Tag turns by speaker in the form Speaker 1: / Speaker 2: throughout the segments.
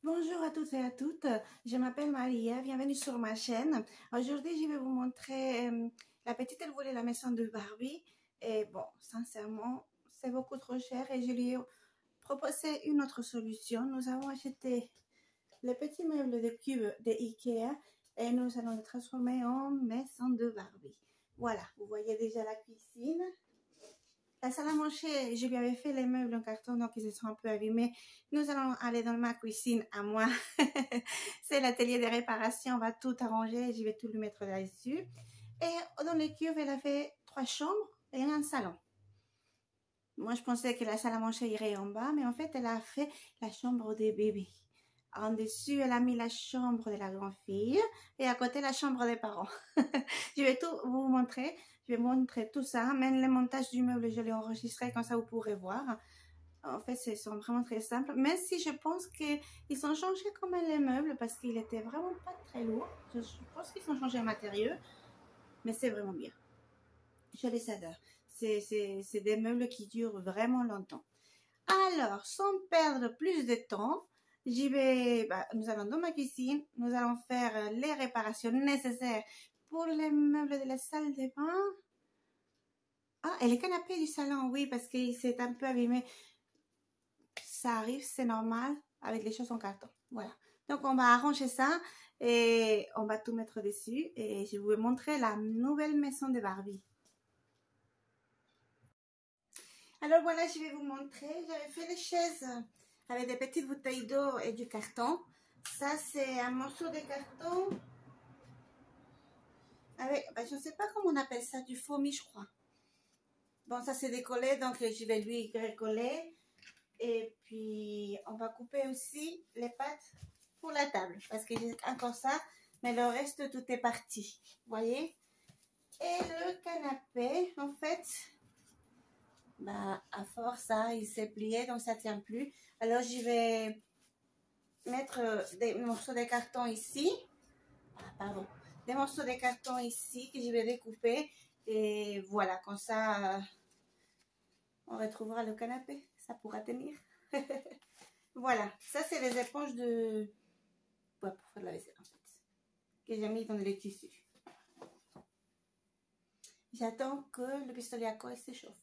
Speaker 1: Bonjour à toutes et à toutes, je m'appelle Maria, bienvenue sur ma chaîne. Aujourd'hui, je vais vous montrer la petite, elle voulait la maison de Barbie. Et bon, sincèrement, c'est beaucoup trop cher et je lui ai proposé une autre solution. Nous avons acheté les petits meubles de cube de Ikea et nous allons les transformer en maison de Barbie. Voilà, vous voyez déjà la cuisine. La salle à manger, je lui avais fait les meubles en carton, donc ils sont un peu abîmés. Nous allons aller dans ma cuisine à moi. C'est l'atelier de réparation, on va tout arranger, je vais tout lui mettre là-dessus. Et dans les cubes, elle a fait 3 chambres et un salon. Moi, je pensais que la salle à manger irait en bas, mais en fait, elle a fait la chambre des bébés. En dessus, elle a mis la chambre de la grande-fille et à côté, la chambre des parents. Je vais tout vous montrer. Je vais montrer tout ça. Même le montage du meuble, je l'ai enregistré, comme ça vous pourrez voir. En fait, ils sont vraiment très simples. Même si je pense qu'ils ont changé quand même les meubles parce qu'il était vraiment pas très lourd. Je pense qu'ils ont changé le matériau, mais c'est vraiment bien. Je les adore. C'est des meubles qui durent vraiment longtemps. Alors, sans perdre plus de temps, nous allons dans ma cuisine, nous allons faire les réparations nécessaires pour les meubles de la salle de bain. Ah, et les canapés du salon, oui, parce qu'il s'est un peu abîmé. Ça arrive, c'est normal, avec les choses en carton. Voilà. Donc, on va arranger ça et on va tout mettre dessus. Et je vais vous montrer la nouvelle maison de Barbie. Alors voilà, je vais vous montrer. J'avais fait des chaises avec des petites bouteilles d'eau et du carton. Ça, c'est un morceau de carton avec, je ne sais pas comment on appelle ça, du foamy, je crois. Bon, ça c'est décollé, donc je vais lui recoller. Et puis, on va couper aussi les pattes pour la table. Parce que j'ai encore ça, mais le reste, tout est parti. Vous voyez? Et le canapé, en fait, à force, il s'est plié, donc ça ne tient plus. Alors, je vais mettre des morceaux de carton ici. Pardon. Des morceaux de carton ici que je vais découper. Et voilà, comme ça, on retrouvera le canapé. Ça pourra tenir. Voilà, ça c'est les éponges de... Ouais, pour faire la vaisselle en fait. Que j'ai mis dans les tissus. J'attends que le pistolet à colle s'échauffe.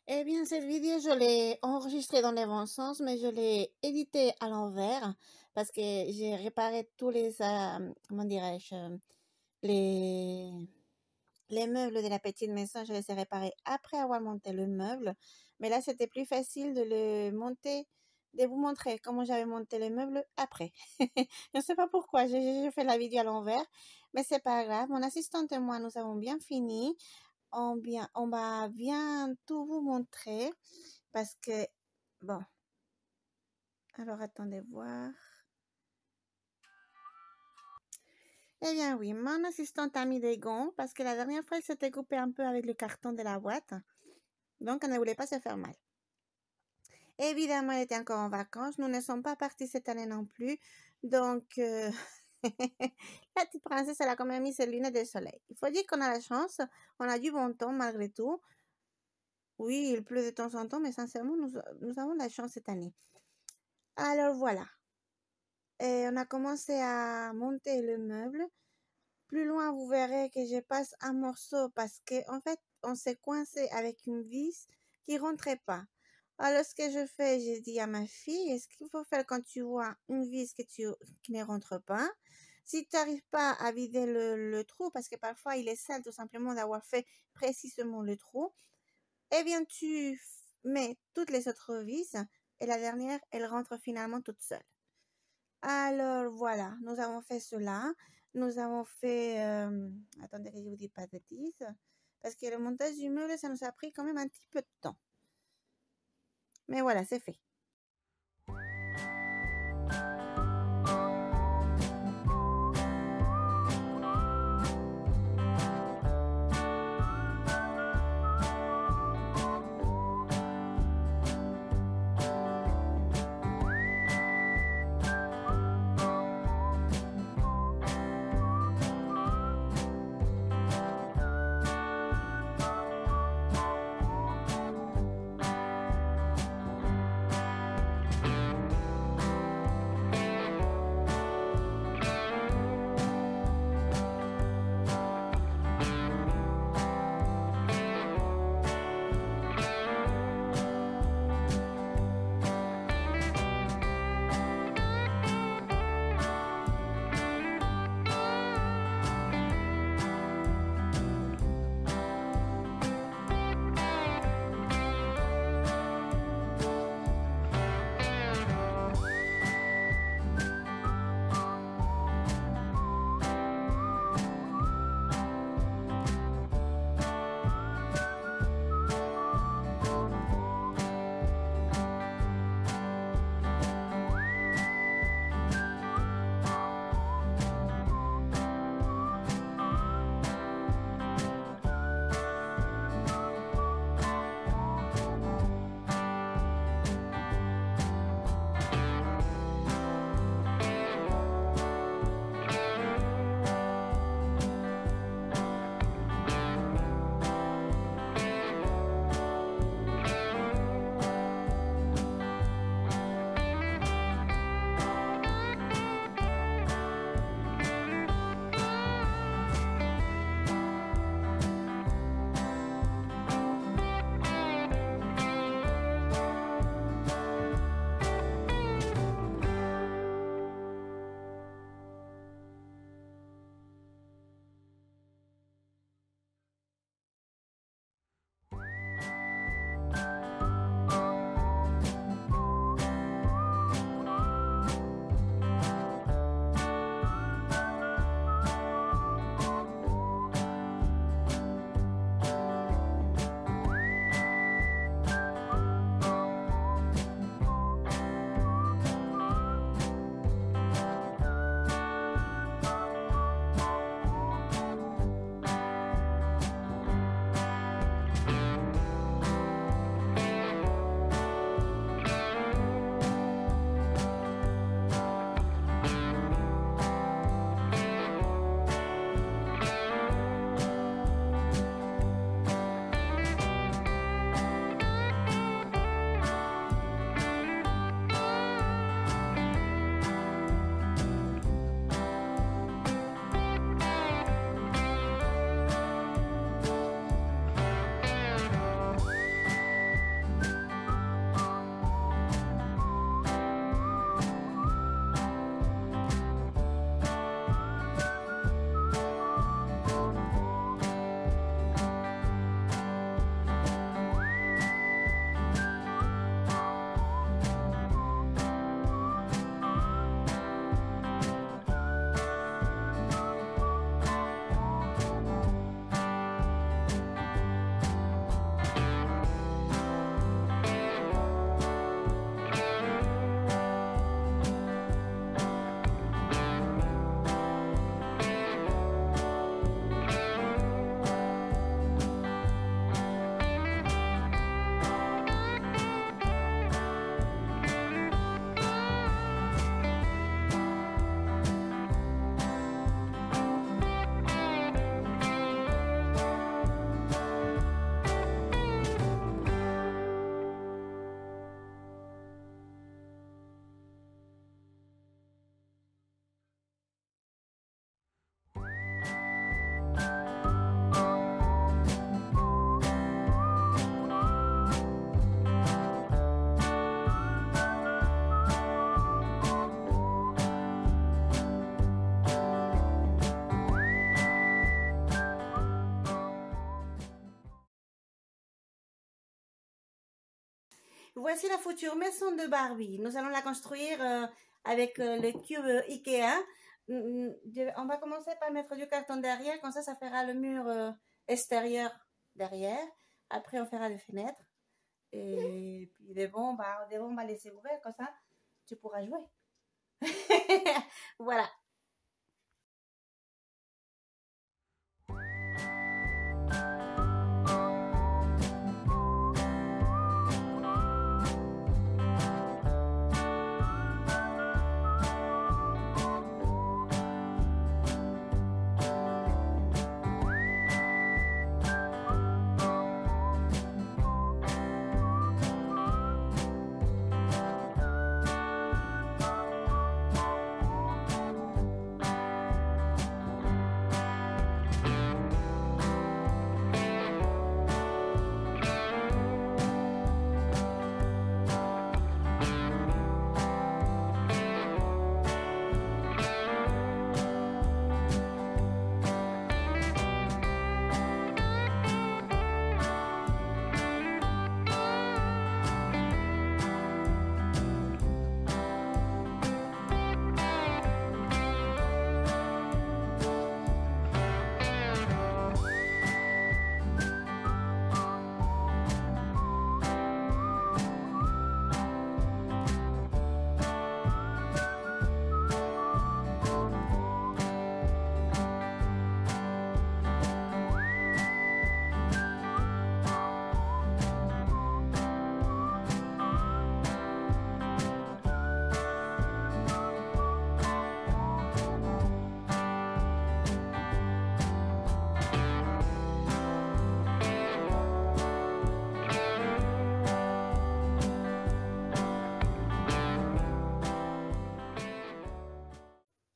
Speaker 1: Eh bien, cette vidéo, je l'ai enregistrée dans le bon sens, mais je l'ai éditée à l'envers parce que j'ai réparé tous les, comment dirais-je, les, les meubles de la petite maison. Je les ai réparés après avoir monté le meuble. Mais là, c'était plus facile de le monter, de vous montrer comment j'avais monté le meuble après. Je ne sais pas pourquoi, j'ai fait la vidéo à l'envers, mais c'est pas grave. Mon assistante et moi, nous avons bien fini. On va bien tout vous montrer parce que, bon, alors attendez voir. Eh bien oui, mon assistante a mis des gants parce que la dernière fois, elle s'était coupée un peu avec le carton de la boîte. Donc, elle ne voulait pas se faire mal. Évidemment, elle était encore en vacances. Nous ne sommes pas partis cette année non plus. Donc, la petite princesse, elle a quand même mis ses lunettes de soleil. Il faut dire qu'on a la chance. On a du bon temps malgré tout. Oui, il pleut de temps en temps, mais sincèrement, nous avons de la chance cette année. Alors voilà. Et on a commencé à monter le meuble. Plus loin, vous verrez que je passe un morceau parce qu'en fait, on s'est coincé avec une vis qui rentrait pas. Alors, ce que je fais, j'ai dit à ma fille, est-ce qu'il faut faire quand tu vois une vis qui ne rentre pas? Si tu n'arrives pas à vider le trou, parce que parfois il est sale tout simplement d'avoir fait précisément le trou, eh bien, tu mets toutes les autres vis et la dernière, elle rentre finalement toute seule. Alors voilà, nous avons fait cela. Nous avons fait... attendez que je ne vous dis pas de bêtises. Parce que le montage du meuble, ça nous a pris quand même un petit peu de temps. Mais voilà, c'est fait. Voici la future maison de Barbie. Nous allons la construire avec le cube Ikea. On va commencer par mettre du carton derrière, comme ça fera le mur extérieur derrière. Après, on fera les fenêtres. Et puis des bombes, on va laisser ouvert, comme ça, tu pourras jouer. Voilà.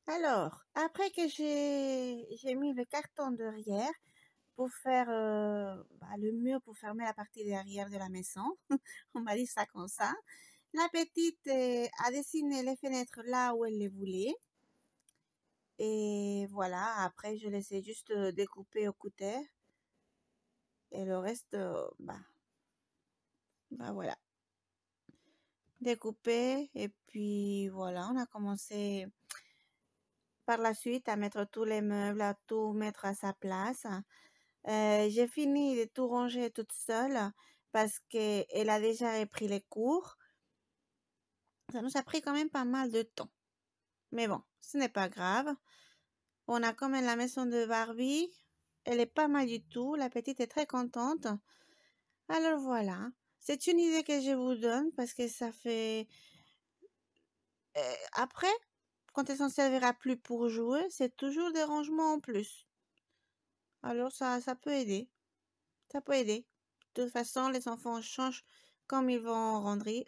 Speaker 1: Alors, après que j'ai mis le carton derrière pour faire le mur pour fermer la partie derrière de la maison, on va dire ça comme ça. La petite a dessiné les fenêtres là où elle les voulait. Et voilà, après je laissais juste découper au couteau. Et le reste, voilà. Découper et puis voilà, on a commencé par la suite à mettre tous les meubles, à tout mettre à sa place. J'ai fini de tout ranger toute seule parce qu'elle a déjà repris les cours. Ça nous a pris quand même pas mal de temps. Mais bon, ce n'est pas grave. On a quand même la maison de Barbie. Elle est pas mal du tout. La petite est très contente. Alors voilà. C'est une idée que je vous donne parce que ça fait... après, quand elle s'en servira plus pour jouer, c'est toujours des rangements en plus. Alors ça peut aider. Ça peut aider. De toute façon, les enfants changent comme ils vont grandir.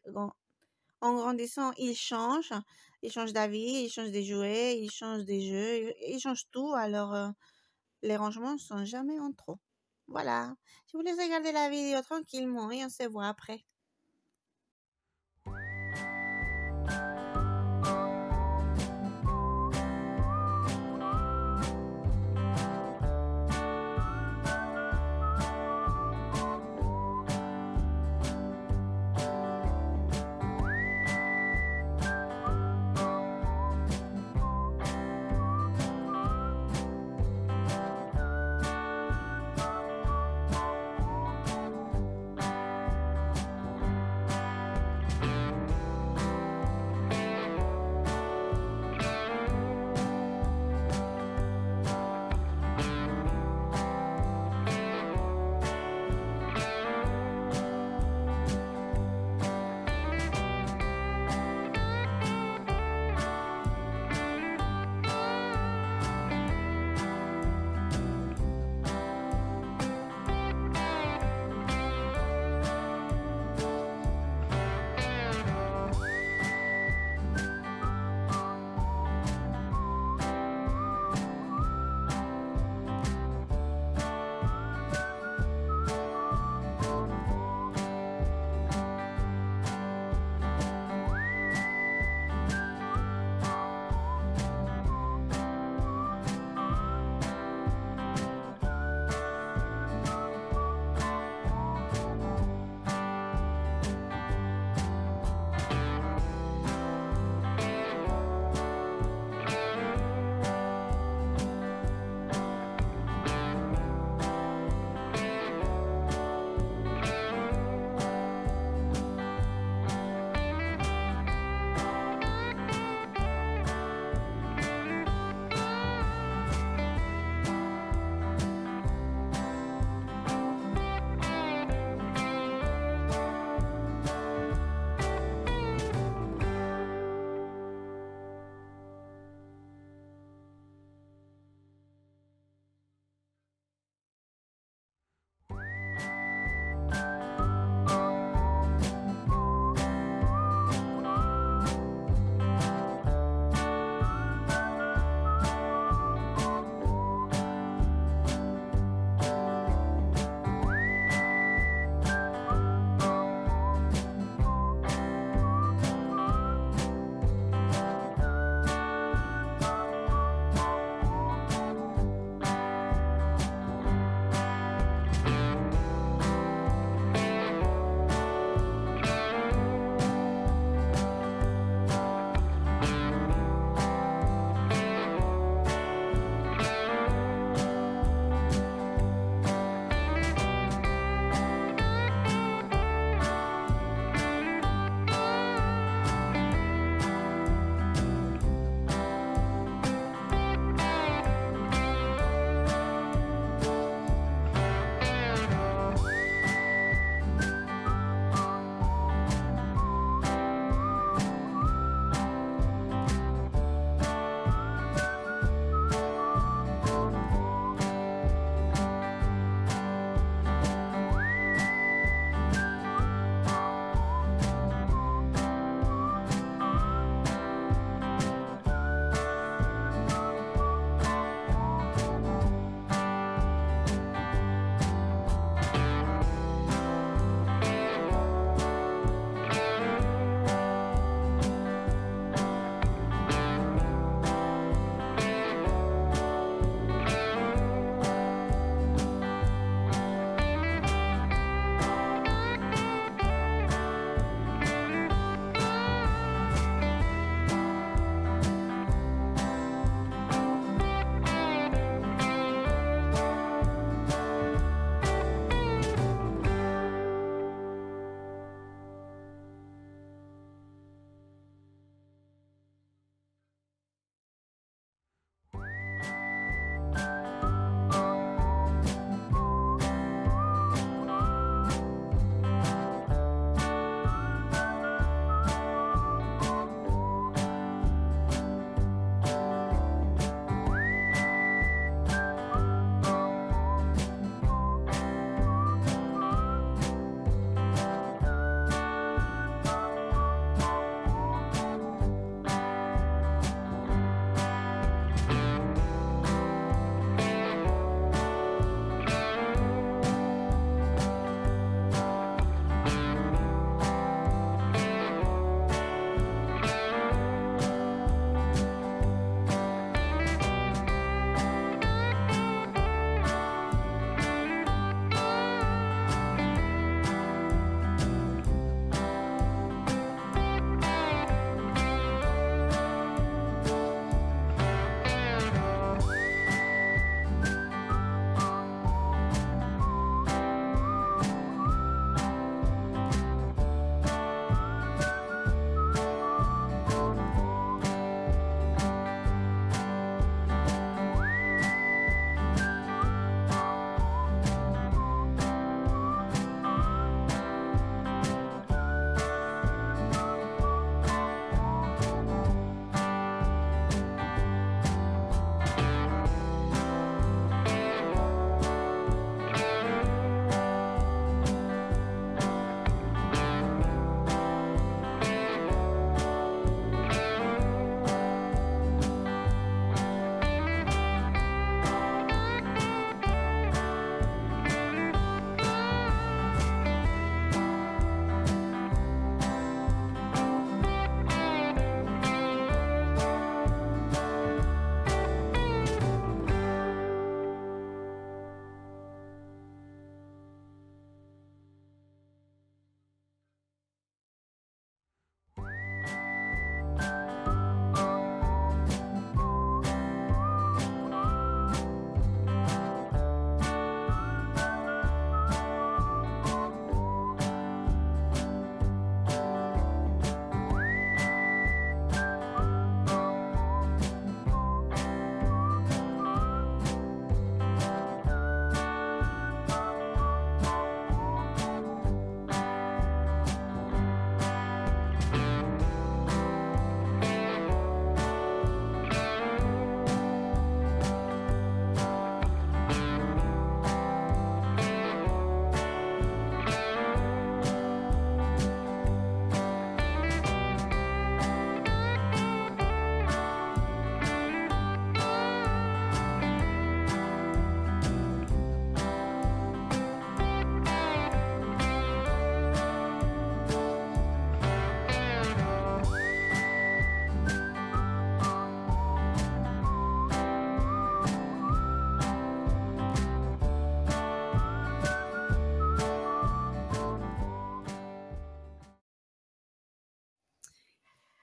Speaker 1: En grandissant, ils changent. Ils changent d'avis, ils changent des jouets, ils changent des jeux, ils changent tout. Alors, les rangements ne sont jamais en trop. Voilà. Je vous laisse regarder la vidéo tranquillement et on se voit après.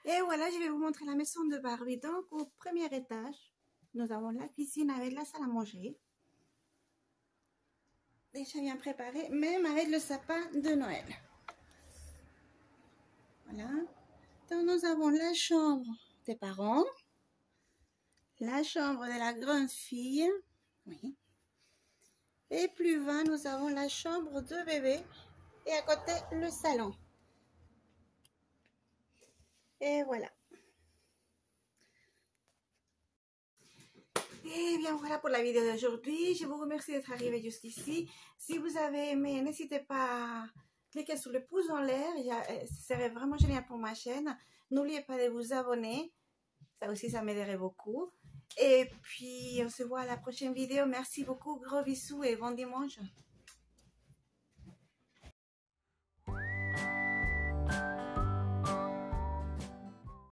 Speaker 1: Et voilà, je vais vous montrer la maison de Barbie. Donc, au premier étage, nous avons la cuisine avec la salle à manger. Déjà bien préparée, même avec le sapin de Noël. Voilà. Donc, nous avons la chambre des parents, la chambre de la grande fille. Oui. Et plus bas, nous avons la chambre de bébé. Et à côté, le salon. Et voilà. Et bien voilà pour la vidéo d'aujourd'hui. Je vous remercie d'être arrivé jusqu'ici. Si vous avez aimé, n'hésitez pas à cliquer sur le pouce en l'air. Ce serait vraiment génial pour ma chaîne. N'oubliez pas de vous abonner. Ça aussi, ça m'aiderait beaucoup. Et puis, on se voit à la prochaine vidéo. Merci beaucoup. Gros bisous et bon dimanche.